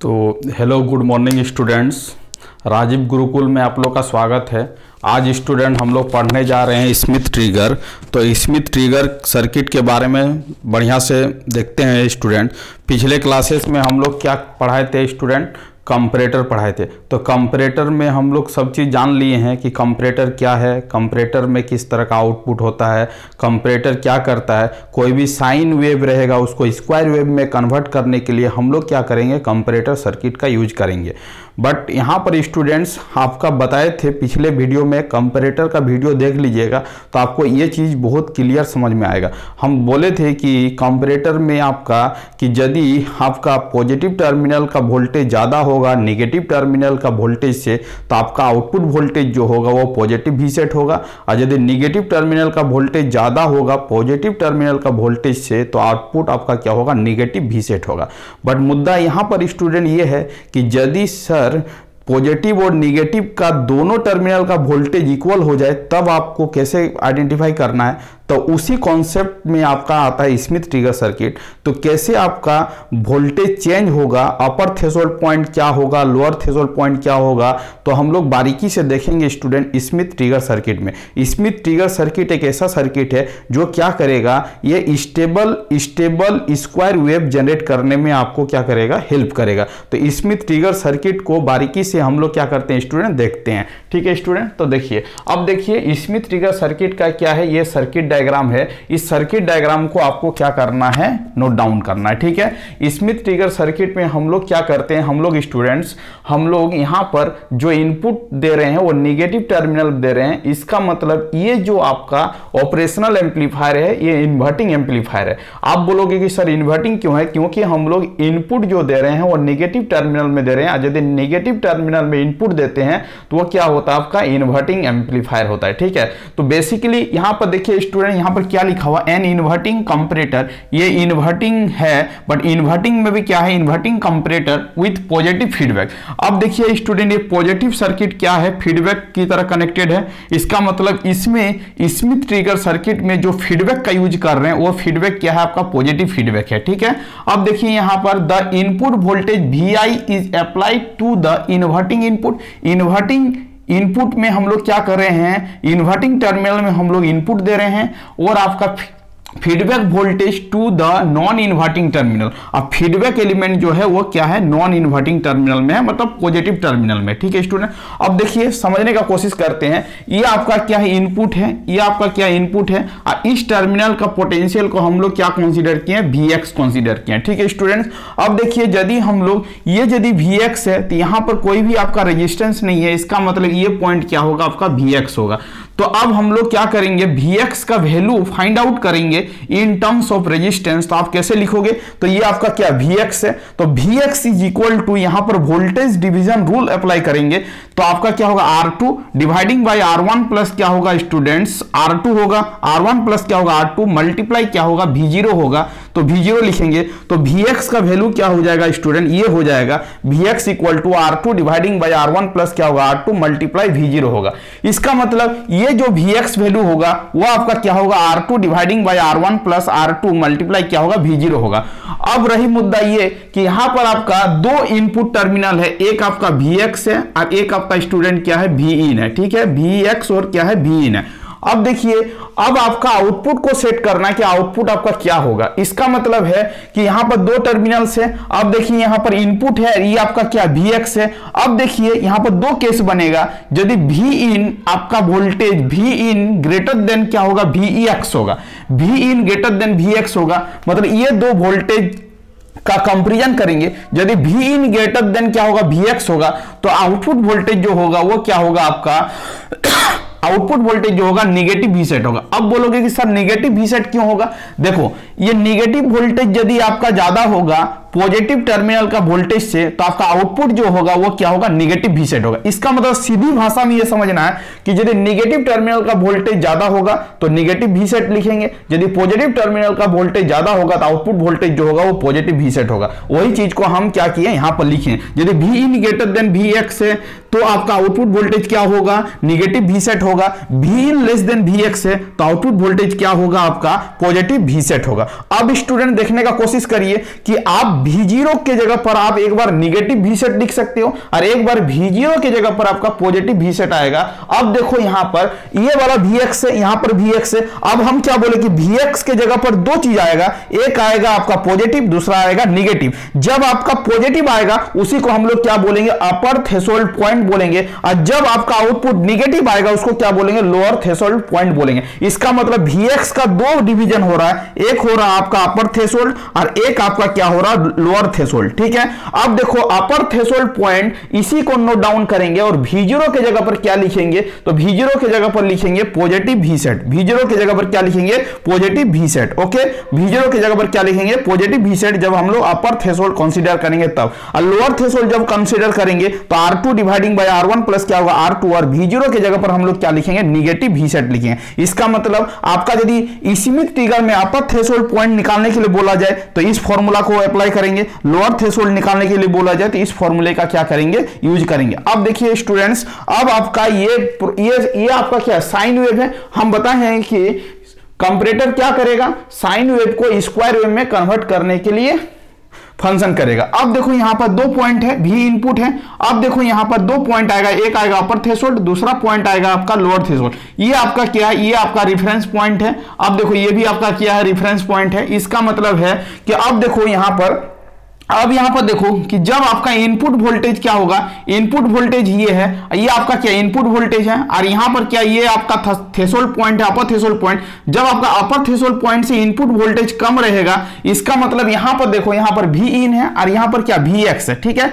तो hello good morning students, Rajeev Gurukul में आप लोग का स्वागत है। आज स्टूडेंट हम लोग पढ़ने जा रहे हैं स्मिथ ट्रिगर। तो स्मिथ ट्रिगर सर्किट के बारे में बढ़िया से देखते हैं स्टूडेंट। पिछले क्लासेस में हम लोग क्या पढ़ाए थे स्टूडेंट? कंपैरेटर पढ़ाए थे। तो कंपैरेटर में हम लोग सब चीज़ जान लिए हैं कि कंपैरेटर क्या है, कंपैरेटर में किस तरह का आउटपुट होता है, कंपैरेटर क्या करता है। कोई भी साइन वेव रहेगा उसको स्क्वायर वेव में कन्वर्ट करने के लिए हम लोग क्या करेंगे, कंपैरेटर सर्किट का यूज करेंगे। बट यहाँ पर स्टूडेंट्स आपका बताए थे पिछले वीडियो में, कंपैरेटर का वीडियो देख लीजिएगा तो आपको ये चीज़ बहुत क्लियर समझ में आएगा। हम बोले थे कि कंपैरेटर में आपका कि यदि आपका पॉजिटिव टर्मिनल का वोल्टेज ज़्यादा होगा नेगेटिव टर्मिनल का वोल्टेज से, तो आपका आउटपुट वोल्टेज जो होगा वो पॉजिटिव भी सेट होगा, और यदि नेगेटिव टर्मिनल का वोल्टेज ज़्यादा होगा पॉजिटिव टर्मिनल का वोल्टेज से, तो आउटपुट आपका क्या होगा, नेगेटिव भी सेट होगा। बट मुद्दा यहाँ पर स्टूडेंट ये है कि यदि पॉजिटिव और निगेटिव का दोनों टर्मिनल का वोल्टेज इक्वल हो जाए तब आपको कैसे आइडेंटिफाई करना है, तो उसी कॉन्सेप्ट में आपका आता है स्मिथ ट्रिगर सर्किट। तो कैसे आपका वोल्टेज चेंज होगा, अपर थ्रेशोल्ड पॉइंट क्या होगा, लोअर थ्रेशोल्ड पॉइंट क्या होगा, तो हम लोग बारीकी से देखेंगे स्टूडेंट स्मिथ ट्रिगर सर्किट में। स्मिथ ट्रिगर सर्किट एक ऐसा सर्किट है जो क्या करेगा, ये स्टेबल स्क्वायर वेव जनरेट करने में आपको क्या करेगा, हेल्प करेगा। तो स्मिथ ट्रिगर सर्किट को बारीकी से हम लोग क्या करते हैं स्टूडेंट, देखते हैं। ठीक है स्टूडेंट, तो देखिए अब देखिए स्मिथ ट्रिगर सर्किट का क्या है, ये सर्किट डायग्राम है। इस सर्किट डायग्राम को आपको क्या करना है, नोट डाउन करना है। ठीक है, स्मिथ ट्रिगर सर्किट में हम लोग क्या करते हैं, हम लोग स्टूडेंट्स हम लोग यहां पर जो इनपुट दे रहे हैं वो नेगेटिव टर्मिनल दे रहे हैं। इसका मतलब ये जो आपका ऑपरेशनल एम्पलीफायर है ये इन्वर्टिंग एम्पलीफायर है। आप बोलोगे कि सर इन्वर्टिंग क्यों है, क्योंकि हम लोग इनपुट जो दे रहे हैं वो नेगेटिव टर्मिनल में दे रहे हैं। यदि नेगेटिव टर्मिनल में इनपुट देते हैं तो वो क्या होता है, आपका इन्वर्टिंग एम्पलीफायर होता है। ठीक है, तो बेसिकली यहां पर देखिए स्टूडेंट, यहां पर क्या लिखा हुआ, एन इन्वर्टिंग कंपैरेटर। ये इन्वर्टिंग है बट इन्वर्टिंग में भी क्या है, inverting comparator with positive feedback. अब देखिए स्टूडेंट, ये पॉजिटिव सर्किट क्या है, फीडबैक की तरह कनेक्टेड है। इसका मतलब इसमें स्मिथ ट्रिगर सर्किट में जो फीडबैक का यूज कर रहे हैं वो फीडबैक क्या है, आपका पॉजिटिव फीडबैक है। ठीक है, अब देखिए यहां पर the input voltage Vi is applied to the inverting input. Inverting input में हम लोग क्या कर रहे हैं, इन्वर्टिंग टर्मिनल में हम लोग इनपुट दे रहे हैं और आपका feedback voltage to the non inverting terminal. अब फीडबैक एलिमेंट जो है वो क्या है, नॉन इन्वर्टिंग टर्मिनल में है, मतलब पॉजिटिव टर्मिनल में। ठीक है स्टूडेंट, अब देखिए समझने का कोशिश करते हैं। ये आपका क्या है, इनपुट है, ये आपका क्या इनपुट है, और इस टर्मिनल का पोटेंशियल को हम लोग क्या कंसीडर किए हैं, Vx कंसीडर किए हैं। ठीक है स्टूडेंट्स, अब देखिए यदि हम लोग ये यदि Vx है तो यहां पर कोई भी आपका रेजिस्टेंस नहीं है, इसका मतलब ये पॉइंट क्या होगा, आपका Vx होगा। तो अब हम लोग क्या करेंगे, Vx का वैल्यू फाइंड आउट करेंगे इन टर्म्स ऑफ रेजिस्टेंस। तो आप कैसे लिखोगे, तो ये आपका क्या Vx है, तो Vx इज इक्वल टू यहां पर वोल्टेज डिवीजन रूल अप्लाई करेंगे तो आपका क्या होगा, R2 dividing by R1 plus क्या होगा स्टूडेंट्स, R2 होगा, R1 प्लस क्या होगा R2 मल्टीप्लाई क्या होगा, V0 होगा। तो V0 लिखेंगे तो Vx का वैल्यू क्या हो जाएगा स्टूडेंट, ये हो जाएगा Vx equal to R2 dividing by R1 plus क्या होगा R2 मल्टीप्लाई V0 होगा। इसका मतलब ये जो Vx वैल्यू होगा वो आपका क्या होगा, R2 dividing by R1 plus R2 multiply क्या होगा, V0 होगा। अब रही मुद्दा ये कि यहां पर आपका दो इनपुट टर्मिनल है, एक आपका Vx है और एक आपका स्टूडेंट क्या है, Vin है। ठीक है, Vx और क्या है, Vin है। अब देखिए, अब आपका आउटपुट को सेट करना है कि आउटपुट आपका क्या होगा। इसका मतलब है कि यहां पर दो टर्मिनल्स है। अब देखिए यहां पर इनपुट है, ये आपका क्या Vx है। अब देखिए यहां पर दो केस बनेगा, यदि Vin आपका वोल्टेज Vin ग्रेटर देन क्या होगा, Vex होगा। Vin ग्रेटर देन Vx होगा, मतलब ये दो वोल्टेज का कंपैरिजन करेंगे। यदि Vin ग्रेटर देन क्या होगा, Vx होगा, तो आउटपुट वोल्टेज जो होगा वो क्या होगा, आपका आउटपुट वोल्टेज जो होगा नेगेटिव भी सेट होगा। अब बोलोगे कि सर नेगेटिव भी सेट क्यों होगा, देखो ये नेगेटिव वोल्टेज यदि आपका ज्यादा होगा पॉजिटिव टर्मिनल का वोल्टेज से, तो आपका आउटपुट जो होगा वो क्या होगा, नेगेटिव भी सेट होगा। इसका मतलब सीधी भाषा में ये समझना है कि यदि नेगेटिव टर्मिनल का वोल्टेज ज्यादा होगा तो नेगेटिव भी सेट लिखेंगे, यदि पॉजिटिव टर्मिनल का वोल्टेज ज्यादा होगा तो आउटपुट वोल्टेज जो होगा वो पॉजिटिव भी सेट होगा। वही चीज को हम क्या किए, यहां पर लिखे, यदि Vin ग्रेटर देन Vx है तो आपका आउटपुट वोल्टेज क्या होगा, नेगेटिव भी सेट होगा। Vin लेस देन Vx है तो आउटपुट वोल्टेज क्या होगा, आपका पॉजिटिव भी सेट होगा। अब स्टूडेंट देखने का कोशिश करिए कि आप अब V0 के जगह पर आप एक बार निगेटिव V सेट लिख सकते हो और एक बार V0 के जगह पर आपका पॉजिटिव V सेट आएगा। अब देखो यहां पर ये वाला Vx है, यहां पर Vx है। अब हम क्या बोले कि Vx के जगह पर दो चीज आएगा, एक आएगा आपका पॉजिटिव, दूसरा आएगा निगेटिव। जब आपका पॉजिटिव आएगा उसी को हम लोग क्या बोलेंगे, अपर थ्रेशोल्ड पॉइंट बोलेंगे, और जब आपका आउटपुट निगेटिव आएगा उसको क्या बोलेंगे, लोअर थ्रेशोल्ड पॉइंट बोलेंगे। इसका मतलब Vx का दो डिवीजन हो रहा है, एक हो रहा है आपका अपर थ्रेशोल्ड और एक आपका क्या हो रहा है, लोअर थ्रेशोल्ड। ठीक है, अब देखो अपर थ्रेशोल्ड पॉइंट, इसी को नोट डाउन करेंगे और V0 के जगह पर क्या लिखेंगे, तो V0 के जगह पर लिखेंगे पॉजिटिव V सेट। V0 के जगह पर क्या लिखेंगे, positive V set. Okay, V0 के जगह पर क्या लिखेंगे, पॉजिटिव V सेट, जब हम लोग अपर थ्रेशोल्ड कंसीडर करेंगे तब। और लोअर थ्रेशोल्ड जब कंसीडर करेंगे तो R2 dividing by R1 plus क्या होगा, R2, और V0 के जगह पर हम लोग क्या लिखेंगे, निगेटिव V सेट लिखेंगे। इसका मतलब आपका यदि स्मिथ ट्रिगर में अपर थ्रेशोल्ड पॉइंट निकालने के लिए बोला जाए तो इस फॉर्मूला को अप्लाई करेंगे, लोअर थ्रेशोल्ड निकालने के लिए बोला जाए तो इस फॉर्मूले का क्या करेंगे, यूज करेंगे। अब देखिए स्टूडेंट्स, अब आपका ये आपका क्या साइन वेव है। हम बताए हैं कि कंपैरेटर क्या करेगा, साइन वेव को स्क्वायर वेव में कन्वर्ट करने के लिए फंक्शन करेगा। अब देखो यहां पर दो पॉइंट है, V इनपुट है। अब देखो यहां पर दो पॉइंट आएगा, एक आएगा अपर थ्रेशोल्ड, दूसरा पॉइंट आएगा आपका लोअर थ्रेशोल्ड। ये आपका क्या है, ये आपका रेफरेंस पॉइंट है। अब देखो ये भी आपका क्या है, रेफरेंस पॉइंट है। इसका मतलब है कि अब देखो यहां पर, अब यहां पर देखो कि जब आपका इनपुट वोल्टेज क्या होगा, इनपुट वोल्टेज ये है, ये आपका क्या इनपुट वोल्टेज है, और यहां पर क्या ये आपका थ्रेशोल्ड पॉइंट है, अपर थ्रेशोल्ड पॉइंट। जब आपका अपर थ्रेशोल्ड पॉइंट से इनपुट वोल्टेज कम रहेगा, इसका मतलब यहां पर देखो, यहां पर V इन है और यहां पर क्या Vx है। ठीक है,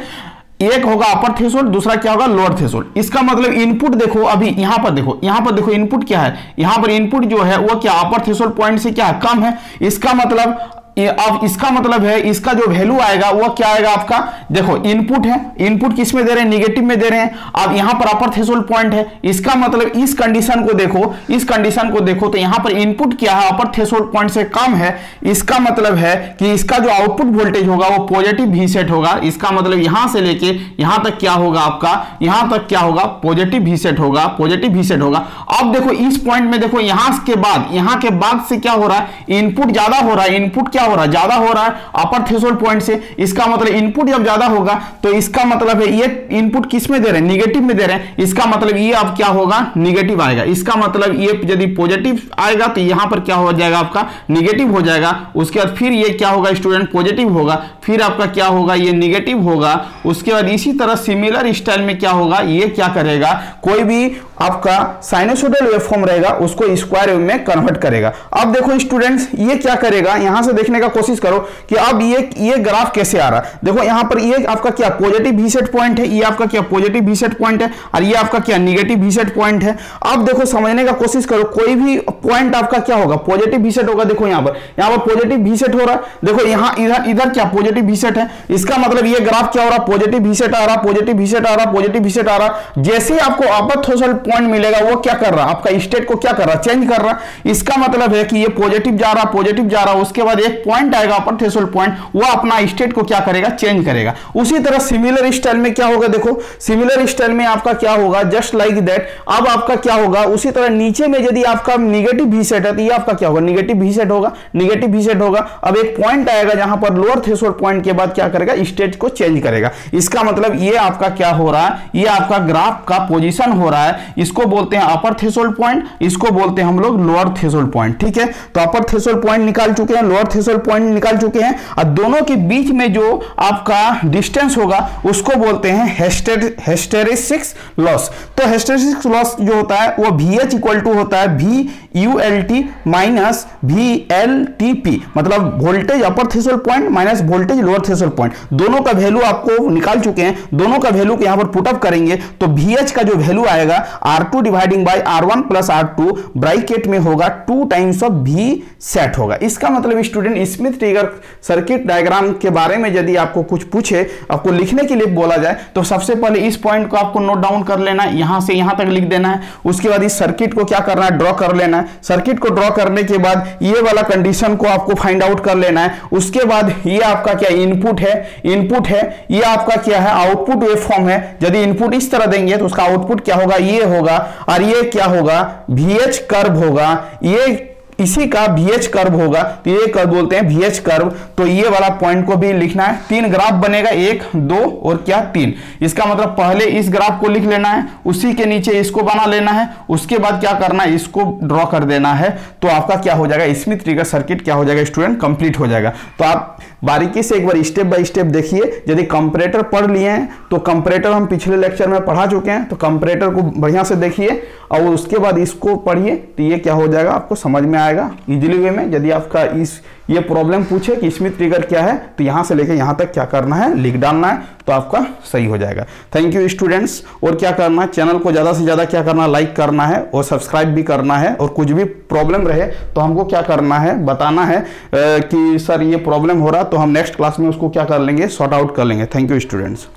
एक होगा अपर थ्रेशोल्ड, दूसरा क्या होगा, लोअर थ्रेशोल्ड। इसका मतलब इनपुट देखो, अभी यहां पर देखो, यहां पर देखो इनपुट क्या है, यहां पर इनपुट जो है वो क्या अपर थ्रेशोल्ड पॉइंट से क्या कम है। इसका मतलब अब इसका मतलब है इसका जो वैल्यू आएगा वो क्या आएगा आपका, देखो इनपुट है, इनपुट किस में दे रहे हैं, निगेटिव में दे रहे हैं। अब यहां पर अपर थ्रेशोल्ड पॉइंट है, इसका मतलब इस कंडीशन को देखो, इस कंडीशन को देखो तो यहां पर इनपुट क्या है, अपर थ्रेशोल्ड पॉइंट से कम है। इसका मतलब है कि इसका जो आउटपुट वोल्टेज होगा वो पॉजिटिव V सेट होगा। इसका मतलब यहां से लेके यहां तक क्या होगा आपका, यहां तक क्या होगा, पॉजिटिव V सेट होगा, पॉजिटिव V सेट होगा। अब देखो इस पॉइंट में देखो, यहां के बाद से क्या हो रहा है, इनपुट ज्यादा हो रहा है, इनपुट क्या हो रहा है, ज्यादा हो रहा है अपर थ्रेशोल्ड पॉइंट से। इसका मतलब इनपुट जब ज्यादा होगा तो इसका मतलब है ये इनपुट किस में दे रहे हैं, निगेटिव में दे रहे हैं। इसका मतलब ये अब क्या होगा, निगेटिव आएगा। इसका मतलब ये यदि पॉजिटिव आएगा तो यहां पर क्या हो जाएगा, आपका निगेटिव हो जाएगा। उसके बाद फिर ये क्या होगा स्टूडेंट, पॉजिटिव होगा, फिर आपका क्या होगा, ये निगेटिव होगा। उसके बाद इसी तरह सिमिलर स्टाइल में क्या होगा, ये क्या करेगा, कोई भी आपका साइनसोइडल वेवफॉर्म रहेगा उसको स्क्वायर वेव में कन्वर्ट करेगा। अब देखो स्टूडेंट्स, ये क्या करेगा, यहां से देखने का कोशिश करो कि अब ये ग्राफ कैसे आ रहा है। देखो यहां पर ये आपका क्या पॉजिटिव V सेट पॉइंट है, ये आपका क्या पॉजिटिव V सेट पॉइंट है, और ये आपका क्या निगेटिव V सेट पॉइंट है। अब देखो समझने का कोशिश करो, कोई भी पॉइंट आपका क्या होगा, पॉजिटिव V सेट होगा। देखो यहां पर पॉजिटिव V सेट हो रहा है, देखो यहां इधर क्या पॉजिटिव V सेट है। इसका मतलब ये ग्राफ क्या हो रहा है, पॉजिटिव V सेट आ रहा, पॉजिटिव V सेट आ रहा, पॉजिटिव V सेट आ रहा। जैसे ही आपको अपर थ्रेशोल्ड पॉइंट मिलेगा वो क्या कर रहा है, आपका स्टेट को क्या कर रहा है, चेंज कर रहा है। इसका मतलब है कि ये पॉजिटिव जा रहा, पॉजिटिव जा रहा, उसके बाद एक पॉइंट आएगा अपर थ्रेशोल्ड पॉइंट, वो अपना स्टेट को क्या करेगा, चेंज करेगा। उसी तरह सिमिलर स्टाइल में क्या होगा, देखो सिमिलर स्टाइल में आपका क्या होगा, जस्ट लाइक दैट। अब आपका क्या होगा, उसी तरह नीचे में यदि आपका निगेटिव V सेट है तो ये आपका क्या होगा, निगेटिव V सेट होगा, निगेटिव V सेट होगा। अब एक पॉइंट आएगा जहां पर लोअर थ्रेशोल्ड पॉइंट के बाद क्या करेगा, स्टेट को चेंज करेगा। इसका मतलब ये आपका क्या हो रहा है, ये आपका ग्राफ का पोजीशन हो रहा है। इसको बोलते हैं अपर थ्रेशोल्ड पॉइंट, इसको बोलते हैं हम लोग लोअर थ्रेशोल्ड पॉइंट। ठीक है, तो अपर थ्रेशोल्ड पॉइंट निकाल चुके हैं, लोअर थ्रेशोल्ड पॉइंट निकाल चुके हैं, और दोनों के बीच में जो आपका डिस्टेंस होगा उसको बोलते हैं हिस्टेरेसिस लॉस। तो हिस्टेरेसिस लॉस जो होता है वो VH इक्वल टू होता है VULT माइनस VLTP, मतलब voltage upper threshold point minus voltage lower threshold point. दोनों का वैल्यू आपको निकाल चुके हैं, दोनों का वैल्यू यहां पर पुट अप करेंगे तो VH का जो वैल्यू आएगा R2 dividing by R1 plus R2 bracket में होगा 2 टाइम्स ऑफ V सेट होगा। इसका मतलब student Schmitt trigger circuit diagram के बारे में यदि आपको कुछ पूछे, आपको लिखने के लिए बोला जाए तो सबसे पहले इस पॉइंट को आपको नोट डाउन कर लेना है, यहां से यहां तक लिख देना है। उसके बाद इस सर्किट को क्या करना है, ड्रॉ कर लेना है। सर्किट को ड्रॉ करने के बाद ये वाला कंडीशन को आपको फाइंड आउट कर लेना है। उसके बाद ये आपका क्या इनपुट है, ये आपका क्या है आउटपुट वेवफॉर्म है। यदि इनपुट इस तरह देंगे तो उसका आउटपुट क्या होगा, ये होगा, और ये क्या होगा, VH कर्व होगा। ये इसी का VH कर्व होगा, तो ये कर्व बोलते हैं VH कर्व। तो ये वाला पॉइंट को भी लिखना है। 3 ग्राफ बनेगा, 1 2 और क्या 3। इसका मतलब पहले इस ग्राफ को लिख लेना है, उसी के नीचे इसको बना लेना है, उसके बाद क्या करना है, इसको ड्रॉ कर देना है। तो आपका क्या हो जाएगा, स्मिथ ट्रिगर सर्किट क्या हो जाएगा स्टूडेंट, कंप्लीट हो जाएगा। तो आप बारीकी से एक बार स्टेप बाय स्टेप देखिए। यदि कंपैरेटर पढ़ लिए हैं तो कंपैरेटर हम पिछले लेक्चर में पढ़ा चुके हैं, तो कंपैरेटर को बढ़िया से देखिए और उसके बाद इसको पढ़िए, तो ये क्या हो जाएगा आपको समझ में आएगा इजीली वे में। यदि आपका ये प्रॉब्लम पूछे कि स्मिथ ट्रिगर क्या है, तो यहां से लेकर यहां तक क्या करना है, लिख डालना है, तो आपका सही हो जाएगा। Thank you students. और क्या करना है, चैनल को ज़्यादा से ज़्यादा क्या करना है, लाइक करना है और सब्सक्राइब भी करना है। और कुछ भी प्रॉब्लम रहे तो हमको क्या करना है, बताना है कि सर ये प्रॉब्लम हो रहा, तो हम नेक्स्ट क्लास में उसको क्या कर लेंगे, सॉर्ट आउट कर लेंगे। Thank you students.